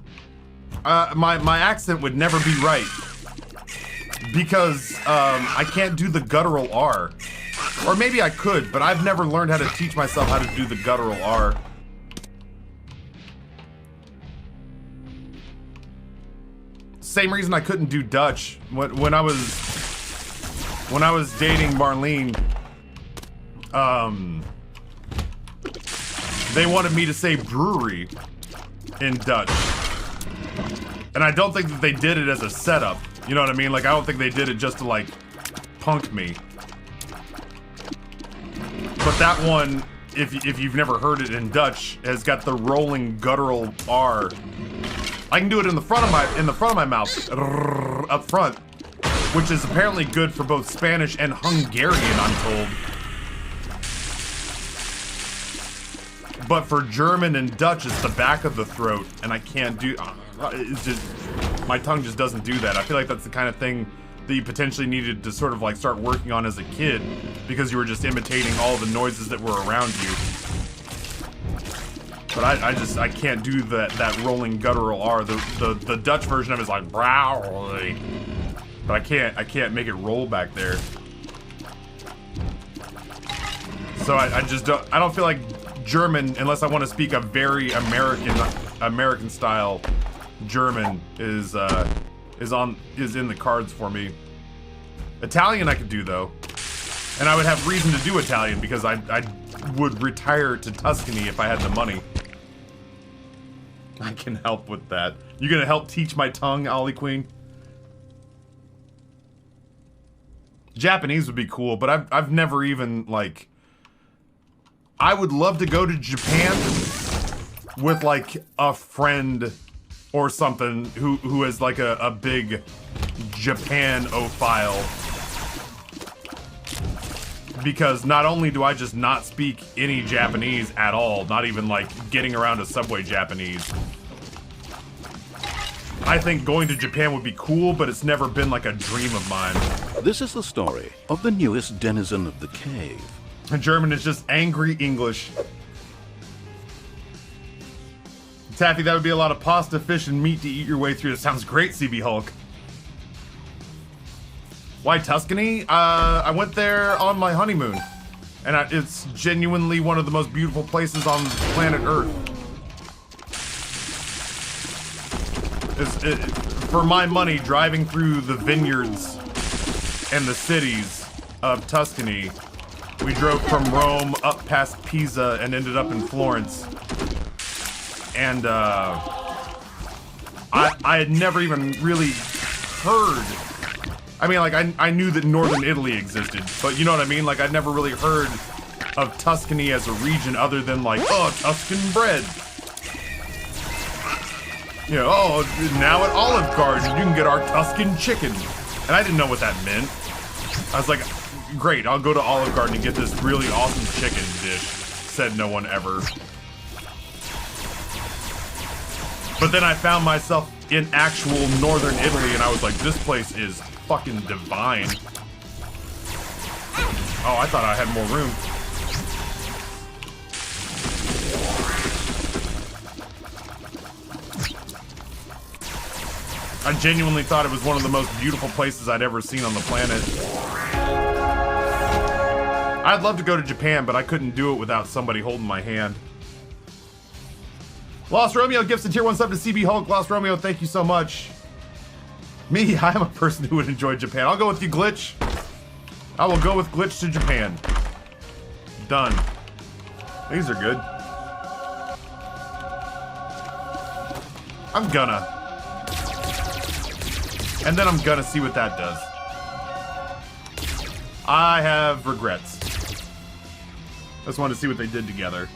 [SPEAKER 1] My accent would never be right. Because, I can't do the guttural R. Or maybe I could, but I've never learned how to teach myself how to do the guttural R. Same reason I couldn't do Dutch. When I was dating Marlene, they wanted me to say brewery in Dutch. And I don't think that they did it as a setup. You know what I mean? Like, I don't think they did it just to, like, punk me. But that one, if you've never heard it in Dutch, has got the rolling guttural R. I can do it in the front of my mouth, up front, which is apparently good for both Spanish and Hungarian, I'm told. But for German and Dutch, it's the back of the throat, and I can't do. It's just my tongue just doesn't do that. I feel like that's the kind of thing that you potentially needed to sort of like start working on as a kid, because you were just imitating all the noises that were around you. But I can't do that rolling guttural R. The Dutch version of it is like brow, but I can't make it roll back there. So I just don't feel like German, unless I want to speak a very American style German, is in the cards for me. Italian I could do though, and I would have reason to do Italian because I would retire to Tuscany if I had the money. I can help with that. You gonna help teach my tongue, Ollie Queen? Japanese would be cool, but I've never even like. I would love to go to Japan with like a friend or something who is like a big Japan-ophile. Because not only do I just not speak any Japanese at all, not even like getting around a subway Japanese. I think going to Japan would be cool, but it's never been like a dream of mine.
[SPEAKER 2] This is the story of the newest denizen of the cave.
[SPEAKER 1] German is just angry English. Taffy, that would be a lot of pasta, fish, and meat to eat your way through. That sounds great, CB Hulk. Why Tuscany? I went there on my honeymoon. And it's genuinely one of the most beautiful places on planet Earth. For my money, driving through the vineyards and the cities of Tuscany, we drove from Rome up past Pisa and ended up in Florence. And I had never even really heard. I mean, like, I knew that northern Italy existed, but you know what I mean? Like, I'd never really heard of Tuscany as a region other than, like, oh, Tuscan bread. You know, oh, now at Olive Garden, you can get our Tuscan chicken. And I didn't know what that meant. I was like, great, I'll go to Olive Garden and get this really awesome chicken dish. Said no one ever. But then I found myself in actual northern Italy, and I was like, this place is fucking divine. Oh, I thought I had more room. I genuinely thought it was one of the most beautiful places I'd ever seen on the planet. I'd love to go to Japan, but I couldn't do it without somebody holding my hand. Lost Romeo gifts a tier 1 sub to CB Hulk. Lost Romeo, thank you so much. Me, I am a person who would enjoy Japan. I'll go with you, Glitch. I will go with Glitch to Japan. Done. These are good. I'm gonna. And then I'm gonna see what that does. I have regrets. Just wanted to see what they did together.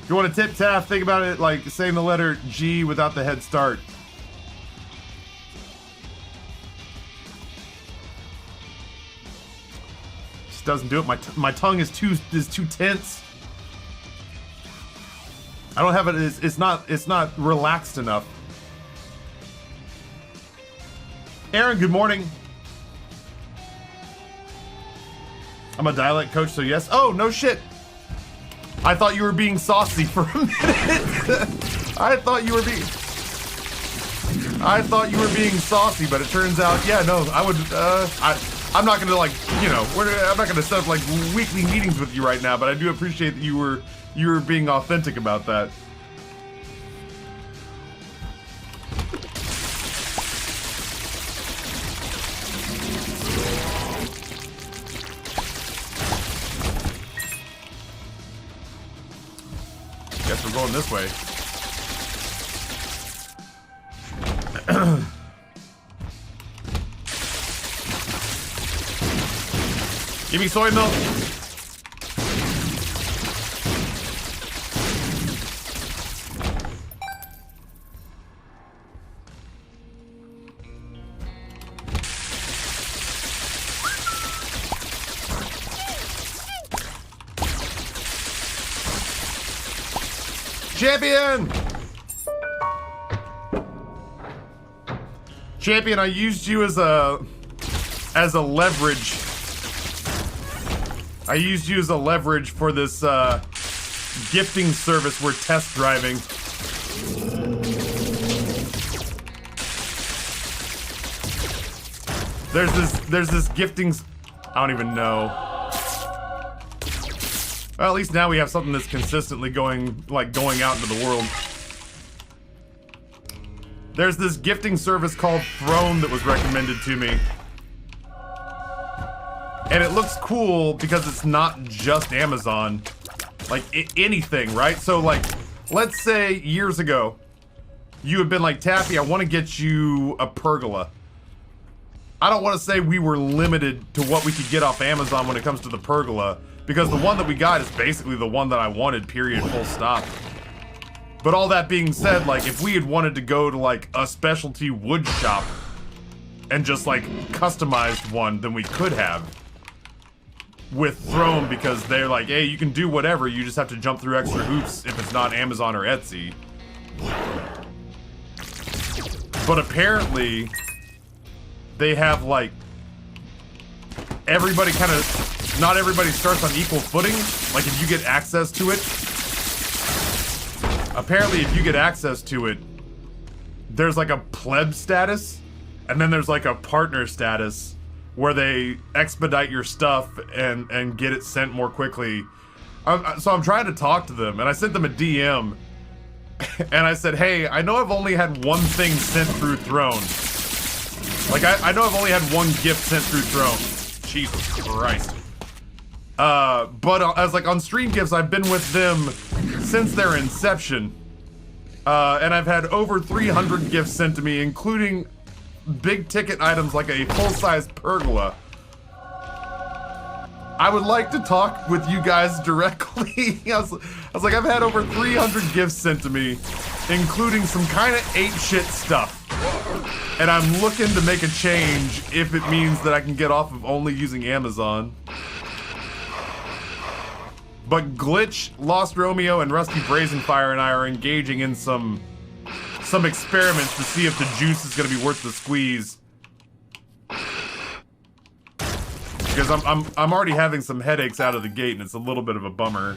[SPEAKER 1] If you want to tip Taff, think about it like saying the letter G without the head start. Just doesn't do it. My tongue is too tense. I don't have it. It's not relaxed enough. Aaron, good morning. I'm a dialect coach, so yes. Oh, no shit. I thought you were being saucy for a minute. I thought you were being saucy, but it turns out, yeah, no, I would, I'm not gonna like, you know, I'm not gonna set up like weekly meetings with you right now, but I do appreciate that you were being authentic about that. Guess we're going this way. Give me soy milk. Champion! Champion, I used you as a leverage. I used you as a leverage for this gifting service we're test driving. There's this gifting. I don't even know. Well, at least now we have something that's consistently going out into the world. There's this gifting service called Throne that was recommended to me. And it looks cool because it's not just Amazon. Like, anything, right? So, like, let's say years ago, you had been like, Taffy, I want to get you a pergola. I don't want to say we were limited to what we could get off Amazon when it comes to the pergola, because the one that we got is basically the one that I wanted, period, full stop. But all that being said, like, if we had wanted to go to, like, a specialty wood shop and just, like, customized one, then we could have. With Throne, because they're like, hey, you can do whatever, you just have to jump through extra hoops if it's not Amazon or Etsy. But apparently, they have, like, everybody kind of, not everybody starts on equal footing. Like, if you get access to it, apparently if you get access to it, there's like a pleb status, and then there's like a partner status, where they expedite your stuff and get it sent more quickly. So I'm trying to talk to them, and I sent them a DM, and I said, hey, I know I've only had one thing sent through Throne. Like, I know I've only had one gift sent through Throne. Jesus Christ. But as like on Stream Gifts, I've been with them since their inception. And I've had over 300 gifts sent to me, including big ticket items like a full-size pergola. I would like to talk with you guys directly. I was like, I've had over 300 gifts sent to me, including some kind of ape-shit stuff. And I'm looking to make a change if it means that I can get off of only using Amazon. But Glitch, Lost Romeo, and Rusty Brazenfire and I are engaging in some experiments to see if the juice is gonna be worth the squeeze. Because I'm already having some headaches out of the gate, and it's a little bit of a bummer.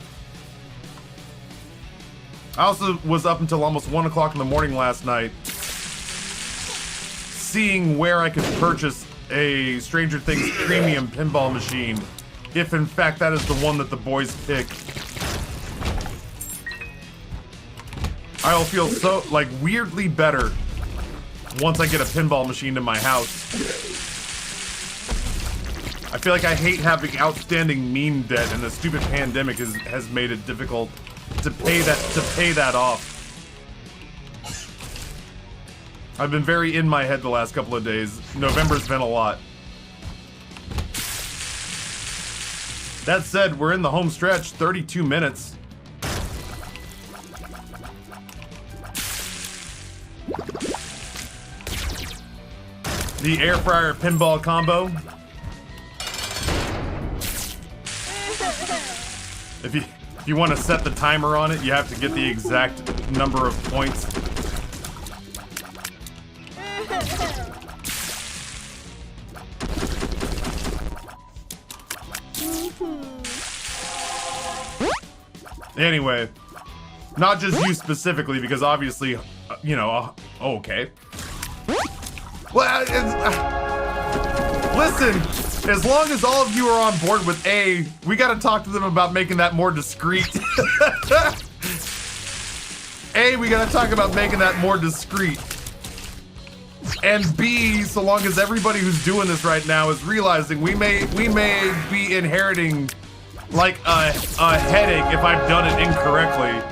[SPEAKER 1] I also was up until almost 1 o'clock in the morning last night, seeing where I could purchase a Stranger Things premium pinball machine, if in fact that is the one that the boys pick. I'll feel so, like, weirdly better once I get a pinball machine in my house. I feel like I hate having outstanding meme debt, and the stupid pandemic has made it difficult to pay that off. I've been very in my head the last couple of days. November's been a lot. That said, we're in the home stretch, 32 minutes. The air fryer pinball combo. If you want to set the timer on it, you have to get the exact number of points. Anyway, not just you specifically, because obviously, you know, okay. Well, listen, as long as all of you are on board with A, we gotta talk to them about making that more discreet. A, we gotta talk about making that more discreet. And B, so long as everybody who's doing this right now is realizing we may be inheriting like a headache if I've done it incorrectly.